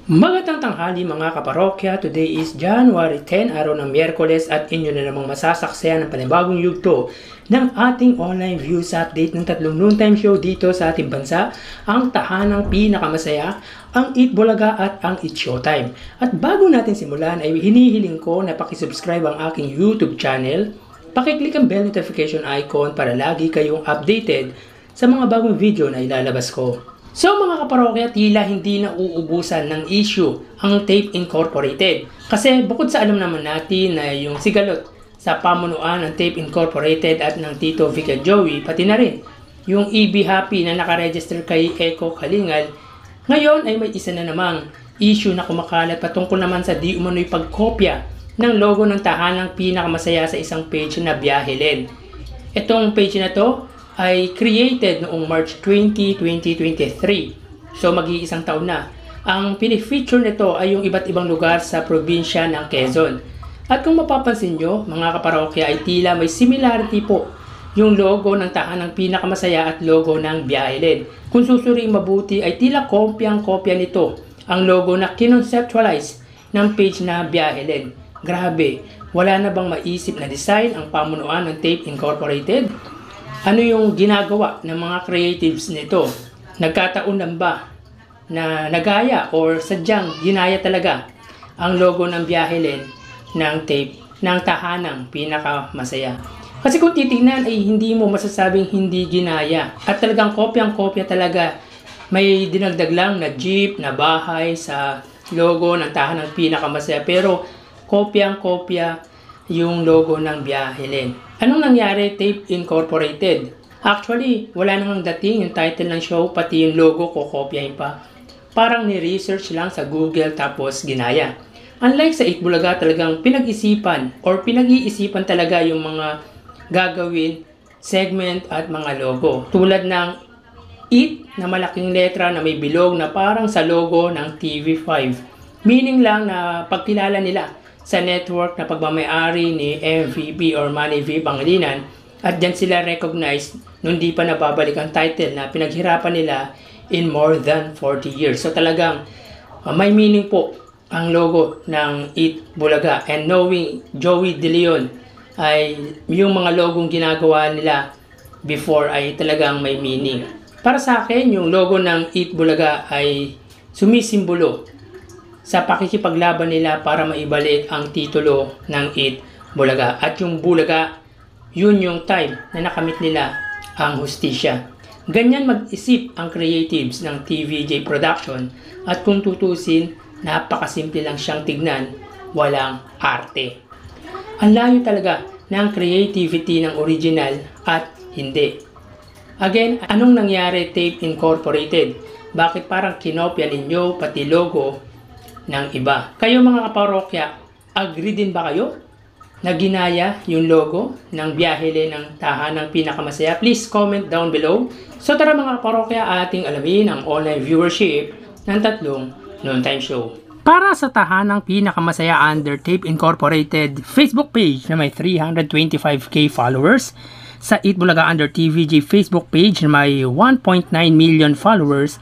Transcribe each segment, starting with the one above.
Magandang tanghali mga kaparokya. Today is January 10, araw ng Miyerkules at inyo na namang masasaksihan ng panibagong yugto ng ating online views update ng tatlong noontime show dito sa ating bansa, ang tahanang pinakamasaya, ang Eat Bulaga at ang Eat Showtime. At bago natin simulan ay hinihiling ko na pakisubscribe ang aking YouTube channel, pakiclick ang bell notification icon para lagi kayong updated sa mga bagong video na ilalabas ko. So mga kaparokya, tila hindi na uubusan ng issue ang Tape Incorporated. Kasi bukod sa alam naman natin na yung sigalot sa pamunuan ng Tape Incorporated at ng Tito Vic at Joey, pati na rin yung EB Happy na nakaregister kay Echo Kalingal, ngayon ay may isa na namang issue na kumakalat patungkol naman sa di umano'y pagkopya ng logo ng tahanang pinakamasaya sa isang page na Biyahe-Len. Itong page na to ay created noong March 20, 2023. So mag-iisang taon na. Ang pinifeature nito ay yung iba't ibang lugar sa probinsya ng Quezon. At kung mapapansin nyo, mga kaparokya, ay tila may similarity po yung logo ng tahanang pinakamasaya at logo ng Biyahe-Len. Kung susuriin mabuti ay tila kopyang-kopya nito ang logo na kinonceptualize ng page na Biyahe-Len. Grabe, wala na bang maisip na design ang pamunuan ng Tape Incorporated? Ano yung ginagawa ng mga creatives nito? Nagkataon lang ba na nagaya or sadyang ginaya talaga ang logo ng Biyahe-Len ng tape ng tahanang pinakamasaya? Kasi kung titignan ay hindi mo masasabing hindi ginaya at talagang kopyang-kopya talaga. May dinagdag lang na jeep, na bahay sa logo ng tahanang pinakamasaya, pero kopyang-kopya yung logo ng Biyahe-Len. Anong nangyari, Tape Incorporated? Actually, wala nang dating yung title ng show, pati yung logo ko kopyahin pa. Parang ni-research lang sa Google tapos ginaya. Unlike sa Eat Bulaga, talagang pinag-isipan or pinag-iisipan talaga yung mga gagawin, segment at mga logo. Tulad ng Eat na malaking letra na may bilog na parang sa logo ng TV5. Meaning lang na pagkilala nila sa network na pagmamayari ni MVP or Manny V. Pangilinan, at dyan sila recognized nung di pa nababalik ang title na pinaghirapan nila in more than 40 years. So talagang may meaning po ang logo ng Eat Bulaga, and knowing Joey De Leon ay yung mga logong ginagawa nila before ay talagang may meaning. Para sa akin, yung logo ng Eat Bulaga ay sumisimbolo sa pakikipaglaban nila para maibalik ang titulo ng Eat Bulaga. At yung Bulaga, yun yung time na nakamit nila ang hustisya. Ganyan mag-isip ang creatives ng TVJ Production, at kung tutusin, napakasimple lang siyang tignan, walang arte. Ang layo talaga ng creativity ng original at hindi. Again, anong nangyari, Tape Incorporated? Bakit parang kinopya ninyo pati logo ng iba? Kayo mga kaparokya, agree din ba kayo na ginaya yung logo ng Biyahe-Len ng tahanang pinakamasaya? Please comment down below. So tara mga kaparokya, ating alamin ang online viewership ng tatlong noontime show. Para sa tahanang pinakamasaya under Tape Incorporated Facebook page na may 325k followers, sa Eat Bulaga under TVJ Facebook page na may 1.9 million followers,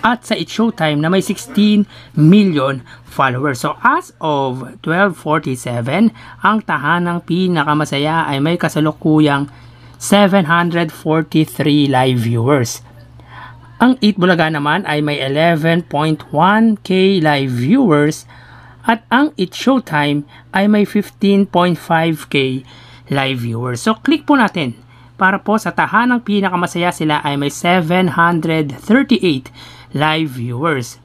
at sa Eat Showtime na may 16 million followers. So as of 12:47, ang tahanang pinakamasaya ay may kasalukuyang 743 live viewers. Ang Eat Bulaga naman ay may 11.1k live viewers, at ang Eat Showtime ay may 15.5k live viewers. So click po natin para po sa tahanang pinakamasaya, sila ay may 738 live viewers.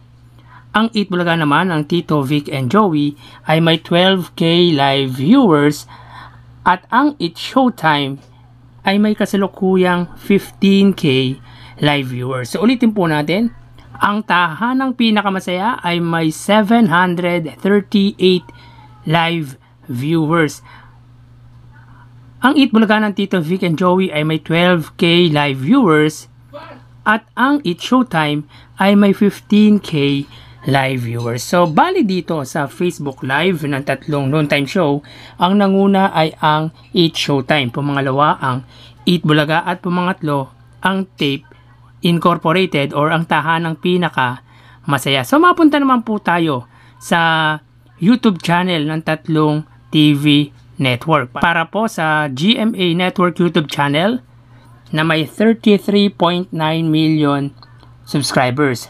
Ang Eat Bulaga naman, ang Tito Vic and Joey, ay may 12k live viewers, at ang Eat Showtime ay may kasalukuyang 15k live viewers. So ulitin po natin, ang tahanang pinakamasaya ay may 738 live viewers. Ang Eat Bulaga ng Tito Vic and Joey ay may 12k live viewers, at ang Eat Showtime ay may 15k live viewers. So bali dito sa Facebook Live ng tatlong noontime show, ang nanguna ay ang Eat Showtime, pumangalawa ang Eat Bulaga, at pumangatlo ang Tape Incorporated or ang tahanang pinaka masaya. So mapunta naman po tayo sa YouTube channel ng tatlong TV network. Para po sa GMA Network YouTube channel na may 33.9 million subscribers.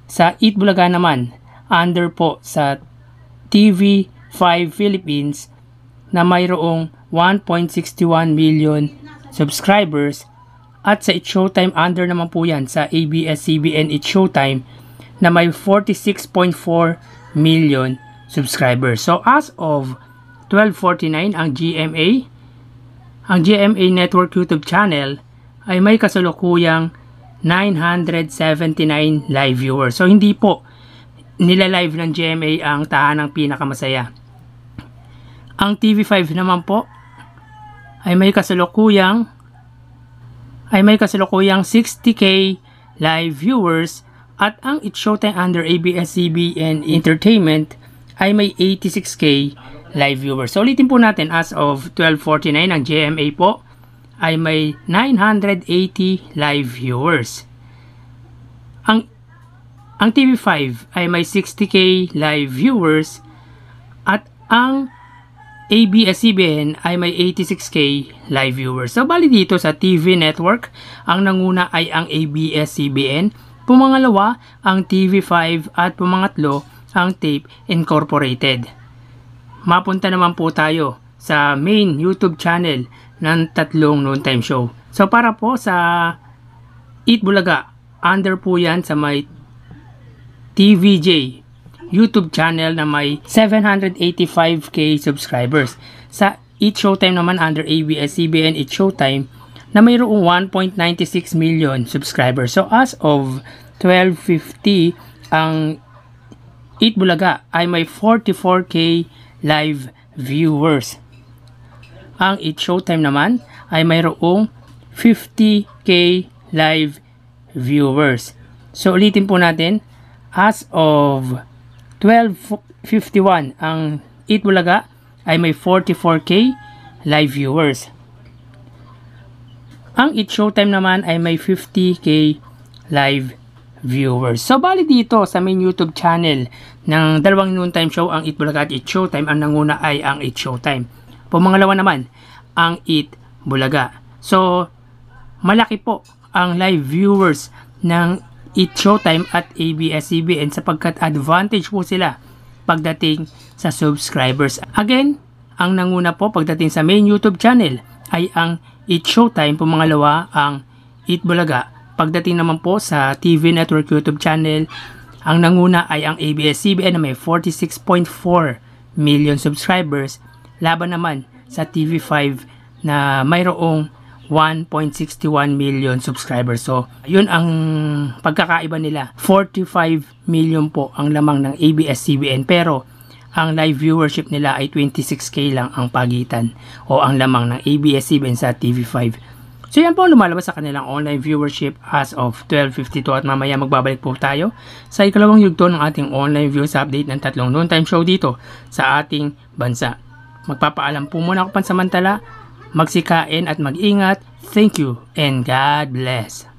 Sa Eat Bulaga naman, under po sa TV5 Philippines na mayroong 1.61 million subscribers, at sa It's Showtime under naman po yan sa ABS-CBN It's Showtime na may 46.4 million subscribers. So as of 12:49 ang GMA Network YouTube channel ay may kasalukuyang 979 live viewers. So hindi po nila-live ng GMA ang tahanang pinakamasaya. Ang TV5 naman po ay may kasalukuyang 60k live viewers, at ang It's Showtime under ABS-CBN Entertainment ay may 86k live viewers. So ulitin po natin, as of 12:49 ang GMA po ay may 980 live viewers. Ang TV5 ay may 60k live viewers, at ang ABS-CBN ay may 86k live viewers. So bali dito sa TV network, ang nanguna ay ang ABS-CBN, pumangalawa ang TV5, at pumangatlo ang Tape Incorporated. Mapunta naman po tayo sa main YouTube channel ng tatlong noontime show. So para po sa Eat Bulaga, under po yan sa may TVJ YouTube channel na may 785k subscribers. Sa It's Showtime naman under ABS-CBN It's Showtime na mayroong 1.96 million subscribers. So as of 12:50 ang Eat Bulaga ay may 44k live viewers. Ang It's Showtime naman ay mayroong 50k live viewers. So ulitin po natin, as of 12:51 ang Eat Bulaga ay may 44k live viewers. Ang It's Showtime naman ay may 50k live viewers. So bali dito sa main YouTube channel ng dalawang noontime show, ang Eat Bulaga at It's Showtime, ang nanguna ay ang It's Showtime. Pumangalawa naman ang Eat Bulaga. So malaki po ang live viewers ng It's Showtime at ABS-CBN sapagkat advantage po sila pagdating sa subscribers. Again, ang nanguna po pagdating sa main YouTube channel ay ang It's Showtime, pumangalawa ang Eat Bulaga. Pagdating naman po sa TV Network YouTube channel, ang nanguna ay ang ABS-CBN na may 46.4 million subscribers, laban naman sa TV5 na mayroong 1.61 million subscribers. So, yun ang pagkakaiba nila. 45 million po ang lamang ng ABS-CBN, pero ang live viewership nila ay 26k lang ang pagitan o ang lamang ng ABS-CBN sa TV5. So, yan po ang lumalabas sa kanilang online viewership as of 12:52, at mamaya magbabalik po tayo sa ikalawang yugto ng ating online views update ng tatlong noontime show dito sa ating bansa. Magpapaalam po muna ako pansamantala. Magsikain at mag-ingat. Thank you and God bless.